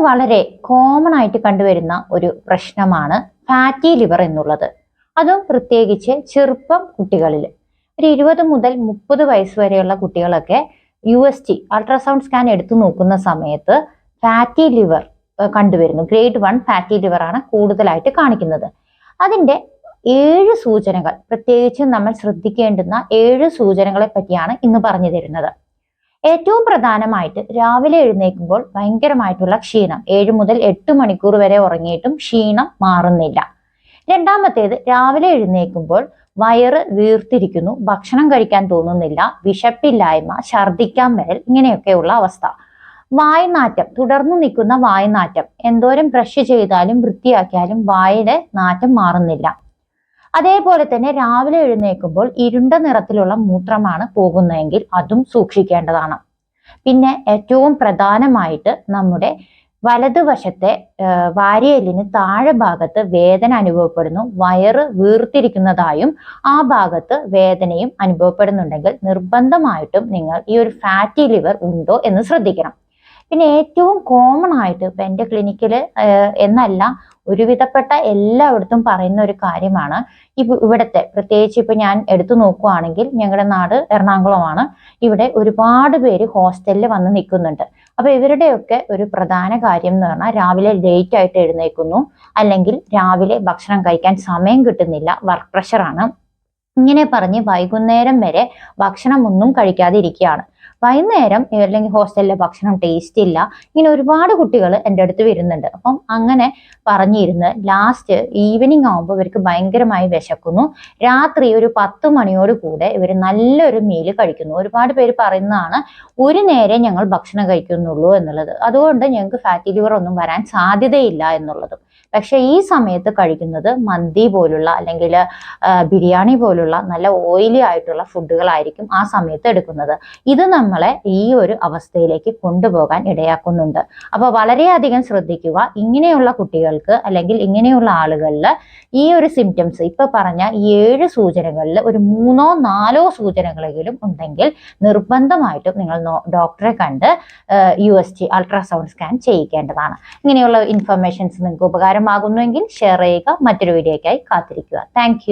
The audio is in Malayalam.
വളരെ കോമൺ ആയിട്ട് കണ്ടുവരുന്ന ഒരു പ്രശ്നമാണ് ഫാറ്റി ലിവർ എന്നുള്ളത്. അതും പ്രത്യേകിച്ച് ചെറുപ്പം കുട്ടികളിൽ. ഒരു 20 മുതൽ 30 വയസ്സ് വരെയുള്ള കുട്ടികളൊക്കെ USG അൾട്രാസൗണ്ട് സ്കാൻ എടുത്തു നോക്കുന്ന സമയത്ത് ഫാറ്റി ലിവർ കണ്ടുവരുന്നു. ഗ്രേഡ് 1 ഫാറ്റി ലിവർ ആണ് കൂടുതലായിട്ട് കാണിക്കുന്നത്. അതിന്റെ 7 സൂചനകൾ, പ്രത്യേകിച്ച് നമ്മൾ ശ്രദ്ധിക്കേണ്ടുന്ന 7 സൂചനകളെ പറ്റിയാണ് ഇന്ന് പറഞ്ഞു തരുന്നത്. ഏറ്റവും പ്രധാനമായിട്ട് രാവിലെ എഴുന്നേൽക്കുമ്പോൾ ഭയങ്കരമായിട്ടുള്ള ക്ഷീണം, 7 മുതൽ 8 മണിക്കൂർ വരെ ഉറങ്ങിയിട്ടും ക്ഷീണം മാറുന്നില്ല. രണ്ടാമത്തേത്, രാവിലെ എഴുന്നേൽക്കുമ്പോൾ വയറ് വീർത്തിരിക്കുന്നു, ഭക്ഷണം കഴിക്കാൻ തോന്നുന്നില്ല, വിശപ്പില്ലായ്മ, ഛർദിക്കാൻ വരൽ, ഇങ്ങനെയൊക്കെയുള്ള അവസ്ഥ. വായ്നാറ്റം, തുടർന്നു നിൽക്കുന്ന വായ്നാറ്റം, എന്തോരം ബ്രഷ് ചെയ്താലും വൃത്തിയാക്കിയാലും വായുടെ നാറ്റം മാറുന്നില്ല. അതേപോലെ തന്നെ രാവിലെ എഴുന്നേൽക്കുമ്പോൾ ഇരുണ്ട നിറത്തിലുള്ള മൂത്രമാണ് പോകുന്നതെങ്കിൽ അതും സൂക്ഷിക്കേണ്ടതാണ്. പിന്നെ ഏറ്റവും പ്രധാനമായിട്ട് നമ്മുടെ വലതുവശത്തെ വാരിയെല്ലിന് താഴെ ഭാഗത്ത് വേദന അനുഭവപ്പെടുന്നു, വയറ് വീർത്തിരിക്കുന്നതായും ആ ഭാഗത്ത് വേദനയും അനുഭവപ്പെടുന്നുണ്ടെങ്കിൽ നിർബന്ധമായിട്ടും നിങ്ങൾ ഈ ഒരു ഫാറ്റി ലിവർ ഉണ്ടോ എന്ന് ശ്രദ്ധിക്കണം. പിന്നെ ഏറ്റവും കോമൺ ആയിട്ട് ഇപ്പൊ എൻ്റെ ക്ലിനിക്കിൽ എന്നല്ല ഒരുവിധപ്പെട്ട എല്ലായിടത്തും പറയുന്ന ഒരു കാര്യമാണ്, ഇവിടുത്തെ പ്രത്യേകിച്ച് ഇപ്പൊ ഞാൻ എടുത്തു നോക്കുവാണെങ്കിൽ ഞങ്ങളുടെ നാട് എറണാകുളമാണ്. ഇവിടെ ഒരുപാട് പേര് ഹോസ്റ്റലിൽ വന്ന് നിൽക്കുന്നുണ്ട്. അപ്പൊ ഇവരുടെയൊക്കെ ഒരു പ്രധാന കാര്യം എന്ന് പറഞ്ഞാൽ രാവിലെ ലേറ്റ് ആയിട്ട് എഴുന്നേൽക്കുന്നു, അല്ലെങ്കിൽ രാവിലെ ഭക്ഷണം കഴിക്കാൻ സമയം കിട്ടുന്നില്ല, വർക്ക് പ്രഷറാണ്, ഇങ്ങനെ പറഞ്ഞ് വൈകുന്നേരം വരെ ഭക്ഷണം ഒന്നും കഴിക്കാതെ ഇരിക്കുകയാണ്. വൈകുന്നേരം അല്ലെങ്കിൽ ഹോസ്റ്റലിലെ ഭക്ഷണം ടേസ്റ്റ് ഇല്ല, ഇങ്ങനെ ഒരുപാട് കുട്ടികൾ എൻ്റെ അടുത്ത് വരുന്നുണ്ട്. അപ്പം അങ്ങനെ പറഞ്ഞിരുന്ന് ലാസ്റ്റ് ഈവനിങ് ആകുമ്പോൾ ഇവർക്ക് ഭയങ്കരമായി വിശക്കുന്നു. രാത്രി ഒരു 10 മണിയോട് കൂടെ ഇവർ നല്ലൊരു മീല് കഴിക്കുന്നു. ഒരുപാട് പേര് പറയുന്നതാണ് ഒരു നേരം ഞങ്ങൾ ഭക്ഷണം കഴിക്കുന്നുള്ളൂ എന്നുള്ളത്. അതുകൊണ്ട് ഞങ്ങൾക്ക് ഫാറ്റി ലിവർ ഒന്നും വരാൻ സാധ്യതയില്ല എന്നുള്ളതും. പക്ഷെ ഈ സമയത്ത് കഴിക്കുന്നത് മന്തി പോലുള്ള അല്ലെങ്കിൽ ബിരിയാണി പോലുള്ള നല്ല ഓയിലി ആയിട്ടുള്ള ഫുഡുകളായിരിക്കും ആ സമയത്ത് എടുക്കുന്നത്. ഇത് നമ്മളെ ഈ ഒരു അവസ്ഥയിലേക്ക് കൊണ്ടുപോകാൻ ഇടയാക്കുന്നുണ്ട്. അപ്പൊ വളരെയധികം ശ്രദ്ധിക്കുക. ഇങ്ങനെയുള്ള കുട്ടികൾക്ക് അല്ലെങ്കിൽ ഇങ്ങനെയുള്ള ആളുകളിൽ ഈ ഒരു സിംറ്റംസ് ഇപ്പൊ പറഞ്ഞ ഈ 7 സൂചനകളിൽ ഒരു 3ഓ 4ഓ സൂചനകളെങ്കിലും ഉണ്ടെങ്കിൽ നിർബന്ധമായിട്ടും നിങ്ങൾ ഡോക്ടറെ കണ്ട് USG അൾട്രാസൗണ്ട് സ്കാൻ ചെയ്യിക്കേണ്ടതാണ്. ഇങ്ങനെയുള്ള ഇൻഫർമേഷൻസ് നിങ്ങൾക്ക് ഉപകാരമാകുന്നുവെങ്കിൽ ഷെയർ ചെയ്യുക. മറ്റൊരു വീഡിയോയ്ക്കായി കാത്തിരിക്കുക. താങ്ക്